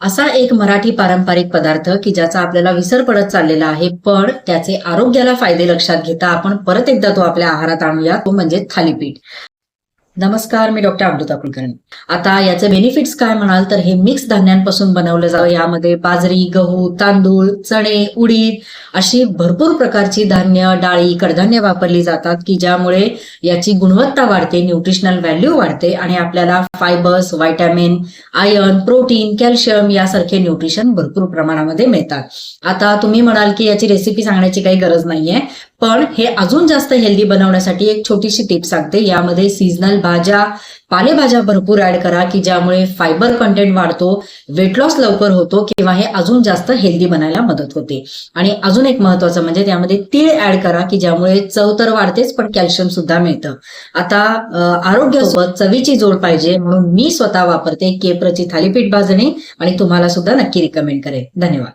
असा एक मराठी पारंपरिक पदार्थ की ज्याचा आपल्याला विसर पडत चाललेला आहे, पण त्याचे आरोग्याला फायदे लक्षात घेता आपण परत एकदा तो आपल्या आहारात आणूया, तो म्हणजे थालीपीठ. नमस्कार, मी डॉक्टर अमृता कुलकर्णी. आता याचे बेनिफिट्स काय म्हणाल तर हे मिक्स धान्यांपासून बनवलं जातं. यामध्ये बाजरी, गहू, तांदूळ, चणे, उडीद अशी भरपूर प्रकारची धान्य, डाळी, कडधान्य वापरली जातात की ज्यामुळे याची गुणवत्ता वाढते, न्यूट्रिशनल व्हॅल्यू वाढते आणि आपल्याला fibres, vitamin, iron, protein, calcium यासारखे न्यूट्रिशन भरपूर प्रमाणामध्ये मिळतात. आता तुम्ही म्हणाल की याची रेसिपी सांगण्याची काही गरज नाहीये, पण हे अजून जास्त हेल्दी बनवण्यासाठी एक छोटीशी टिप सांगते. यामध्ये सीझनल भाज्या, पालेभाज्या भरपूर ऍड करा की ज्यामुळे फायबर कंटेंट वाढतो, वेट लॉस लवकर होतो किंवा हे अजून जास्त हेल्दी बनायला मदत होते. आणि अजून एक महत्वाचं म्हणजे त्यामध्ये तीळ ऍड करा की ज्यामुळे चव तर वाढतेच पण कॅल्शियम सुद्धा मिळतं. आता आरोग्यासोबत चवीची जोड पाहिजे म्हणून मी स्वतः वापरते केप्रची थालीपीठ भाजणी आणि तुम्हाला सुद्धा नक्की रिकमेंड करेन. धन्यवाद.